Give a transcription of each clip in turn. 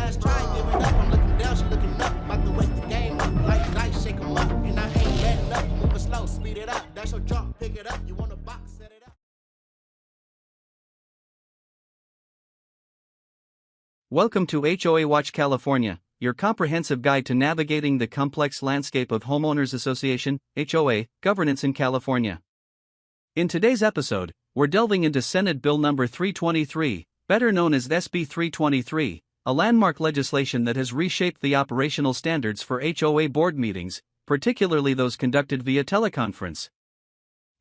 last try, give it up. I'm looking down, she looking up. About to wake the game up, like dice, shake 'em up. And I ain't letting up, move it slow, speed it up. Dash your drop, pick it up. You want a box, set it up. Welcome to HOA Watch California, your comprehensive guide to navigating the complex landscape of Homeowners Association, HOA, governance in California. In today's episode, we're delving into Senate Bill number 323, better known as SB 323, a landmark legislation that has reshaped the operational standards for HOA board meetings, particularly those conducted via teleconference.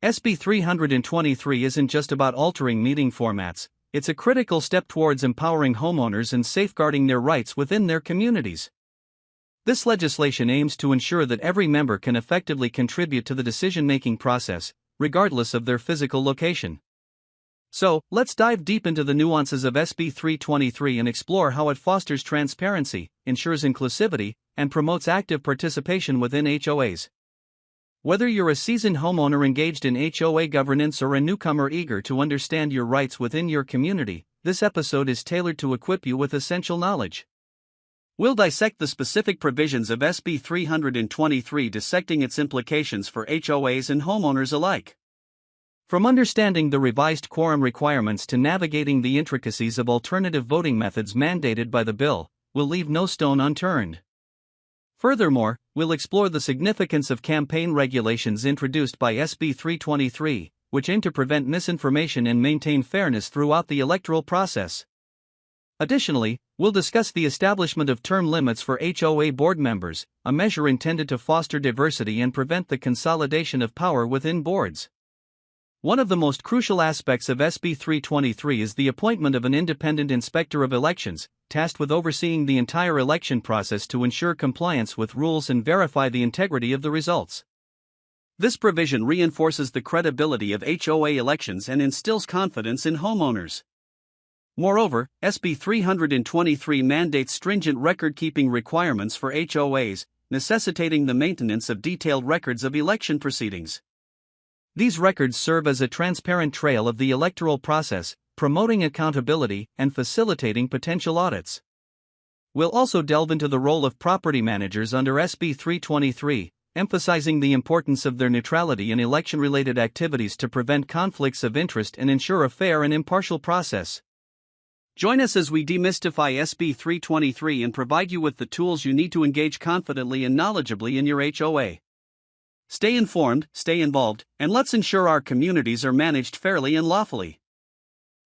SB 323 isn't just about altering meeting formats, it's a critical step towards empowering homeowners and safeguarding their rights within their communities. This legislation aims to ensure that every member can effectively contribute to the decision-making process, regardless of their physical location. So, let's dive deep into the nuances of SB 323 and explore how it fosters transparency, ensures inclusivity, and promotes active participation within HOAs. Whether you're a seasoned homeowner engaged in HOA governance or a newcomer eager to understand your rights within your community, this episode is tailored to equip you with essential knowledge. We'll dissect the specific provisions of SB 323, dissecting its implications for HOAs and homeowners alike. From understanding the revised quorum requirements to navigating the intricacies of alternative voting methods mandated by the bill, we'll leave no stone unturned. Furthermore, we'll explore the significance of campaign regulations introduced by SB 323, which aim to prevent misinformation and maintain fairness throughout the electoral process. Additionally, we'll discuss the establishment of term limits for HOA board members, a measure intended to foster diversity and prevent the consolidation of power within boards. One of the most crucial aspects of SB 323 is the appointment of an independent inspector of elections, tasked with overseeing the entire election process to ensure compliance with rules and verify the integrity of the results. This provision reinforces the credibility of HOA elections and instills confidence in homeowners. Moreover, SB 323 mandates stringent record-keeping requirements for HOAs, necessitating the maintenance of detailed records of election proceedings. These records serve as a transparent trail of the electoral process, promoting accountability and facilitating potential audits. We'll also delve into the role of property managers under SB 323, emphasizing the importance of their neutrality in election-related activities to prevent conflicts of interest and ensure a fair and impartial process. Join us as we demystify SB 323 and provide you with the tools you need to engage confidently and knowledgeably in your HOA. Stay informed, stay involved, and let's ensure our communities are managed fairly and lawfully.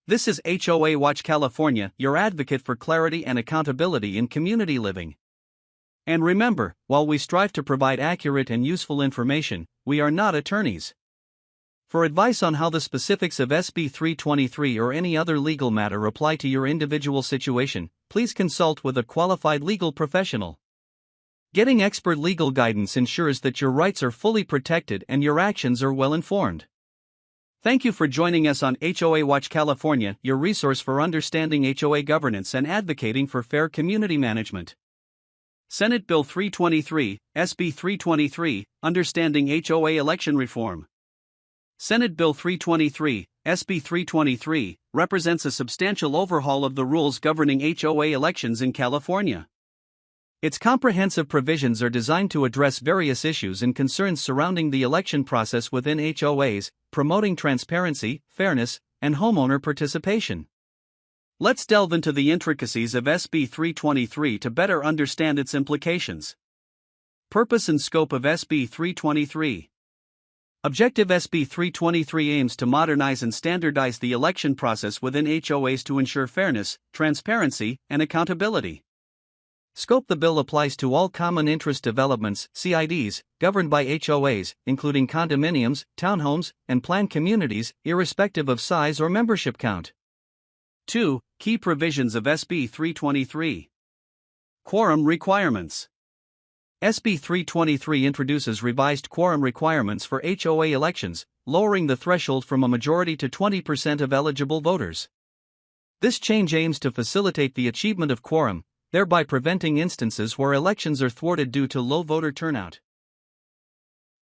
This is HOA Watch California, your advocate for clarity and accountability in community living. And remember, while we strive to provide accurate and useful information, we are not attorneys. For advice on how the specifics of SB 323 or any other legal matter apply to your individual situation, please consult with a qualified legal professional. Getting expert legal guidance ensures that your rights are fully protected and your actions are well informed. Thank you for joining us on HOA Watch California, your resource for understanding HOA governance and advocating for fair community management. Senate Bill 323, SB 323, Understanding HOA Election Reform. Senate Bill 323, SB 323, represents a substantial overhaul of the rules governing HOA elections in California. Its comprehensive provisions are designed to address various issues and concerns surrounding the election process within HOAs, promoting transparency, fairness, and homeowner participation. Let's delve into the intricacies of SB 323 to better understand its implications. Purpose and scope of SB 323. Objective: SB 323 aims to modernize and standardize the election process within HOAs to ensure fairness, transparency, and accountability. Scope: the bill applies to all common interest developments, CIDs, governed by HOAs, including condominiums, townhomes, and planned communities, irrespective of size or membership count. 2. Key provisions of SB 323. Quorum requirements. SB 323 introduces revised quorum requirements for HOA elections, lowering the threshold from a majority to 20% of eligible voters. This change aims to facilitate the achievement of quorum, thereby preventing instances where elections are thwarted due to low voter turnout.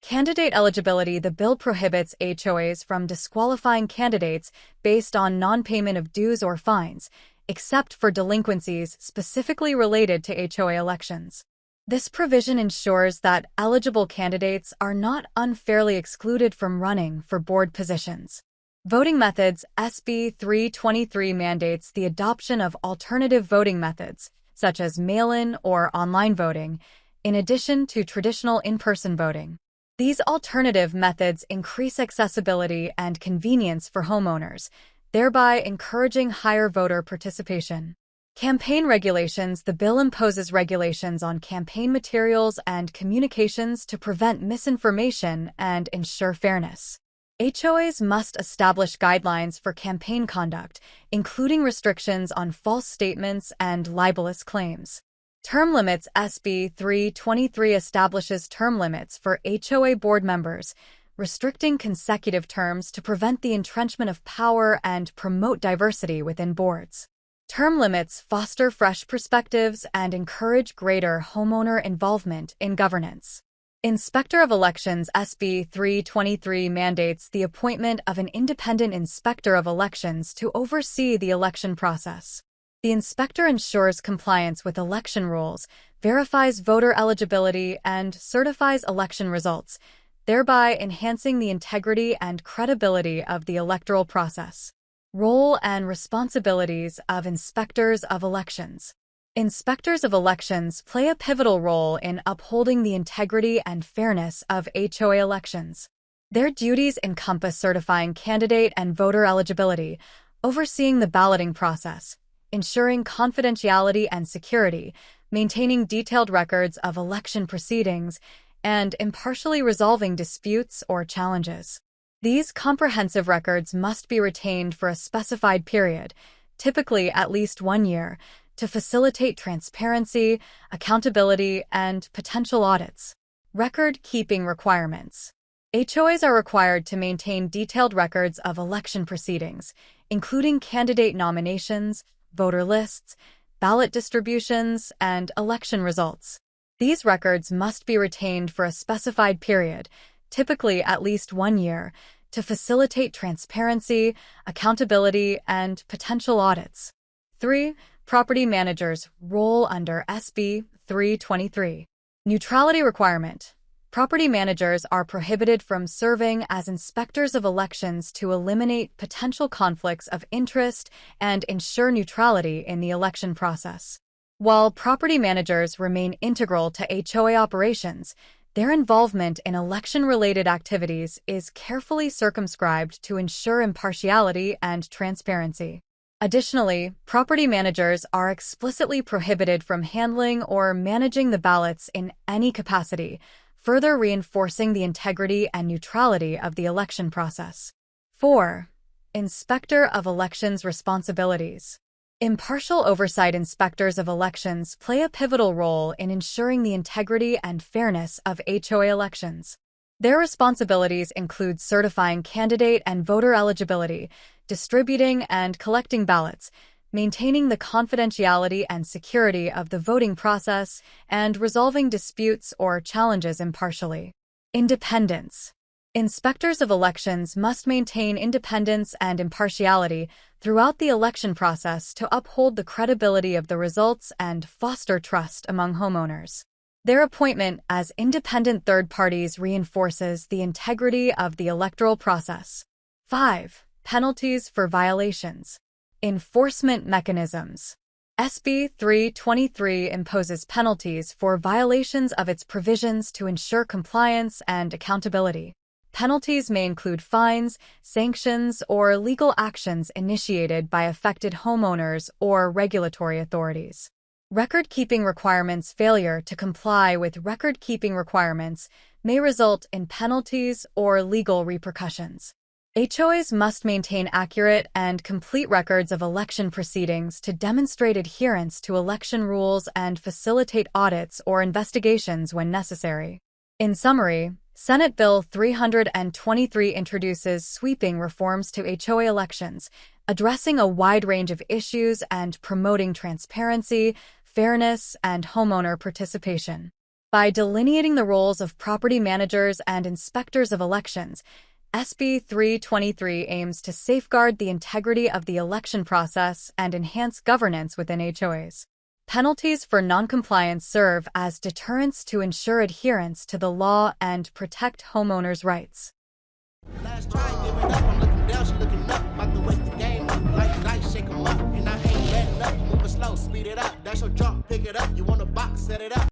Candidate eligibility. The bill prohibits HOAs from disqualifying candidates based on non-payment of dues or fines, except for delinquencies specifically related to HOA elections. This provision ensures that eligible candidates are not unfairly excluded from running for board positions. Voting methods SB 323 mandates the adoption of alternative voting methods, such as mail-in or online voting, in addition to traditional in-person voting. These alternative methods increase accessibility and convenience for homeowners, thereby encouraging higher voter participation. Campaign regulations. The bill imposes regulations on campaign materials and communications to prevent misinformation and ensure fairness. HOAs must establish guidelines for campaign conduct, including restrictions on false statements and libelous claims. Term limits SB 323 establishes term limits for HOA board members, restricting consecutive terms to prevent the entrenchment of power and promote diversity within boards. Term limits foster fresh perspectives and encourage greater homeowner involvement in governance. Inspector of Elections SB 323 mandates the appointment of an independent inspector of elections to oversee the election process. The inspector ensures compliance with election rules, verifies voter eligibility, and certifies election results, thereby enhancing the integrity and credibility of the electoral process. Role and responsibilities of inspectors of elections. Inspectors of elections play a pivotal role in upholding the integrity and fairness of HOA elections. Their duties encompass certifying candidate and voter eligibility, overseeing the balloting process, ensuring confidentiality and security, maintaining detailed records of election proceedings, and impartially resolving disputes or challenges. These comprehensive records must be retained for a specified period, typically at least 1 year, to facilitate transparency, accountability, and potential audits. Record-keeping requirements. HOAs are required to maintain detailed records of election proceedings, including candidate nominations, voter lists, ballot distributions, and election results. These records must be retained for a specified period, typically at least 1 year, to facilitate transparency, accountability, and potential audits. 3. Property managers' role under SB 323. Neutrality requirement. Property managers are prohibited from serving as inspectors of elections to eliminate potential conflicts of interest and ensure neutrality in the election process. While property managers remain integral to HOA operations, their involvement in election-related activities is carefully circumscribed to ensure impartiality and transparency. Additionally, property managers are explicitly prohibited from handling or managing the ballots in any capacity, further reinforcing the integrity and neutrality of the election process. 4. Inspector of Elections responsibilities. Impartial oversight. Inspectors of elections play a pivotal role in ensuring the integrity and fairness of HOA elections. Their responsibilities include certifying candidate and voter eligibility, distributing and collecting ballots, maintaining the confidentiality and security of the voting process, and resolving disputes or challenges impartially. Independence. Inspectors of elections must maintain independence and impartiality throughout the election process to uphold the credibility of the results and foster trust among homeowners. Their appointment as independent third parties reinforces the integrity of the electoral process. 5. Penalties for violations. Enforcement mechanisms. SB 323 imposes penalties for violations of its provisions to ensure compliance and accountability. Penalties may include fines, sanctions, or legal actions initiated by affected homeowners or regulatory authorities. Record-keeping requirements. Failure to comply with record-keeping requirements may result in penalties or legal repercussions. HOAs must maintain accurate and complete records of election proceedings to demonstrate adherence to election rules and facilitate audits or investigations when necessary. In summary, Senate Bill 323 introduces sweeping reforms to HOA elections, addressing a wide range of issues and promoting transparency, fairness, and homeowner participation. By delineating the roles of property managers and inspectors of elections, SB 323 aims to safeguard the integrity of the election process and enhance governance within HOAs. Penalties for noncompliance serve as deterrents to ensure adherence to the law and protect homeowners' rights. Last try, give it up. I'm looking down, she looking up. About to wake the game up. Like dice, shake 'em up. And I ain't letting up. Moving slow, speed it up. That's your drop, pick it up. You want a box, set it up.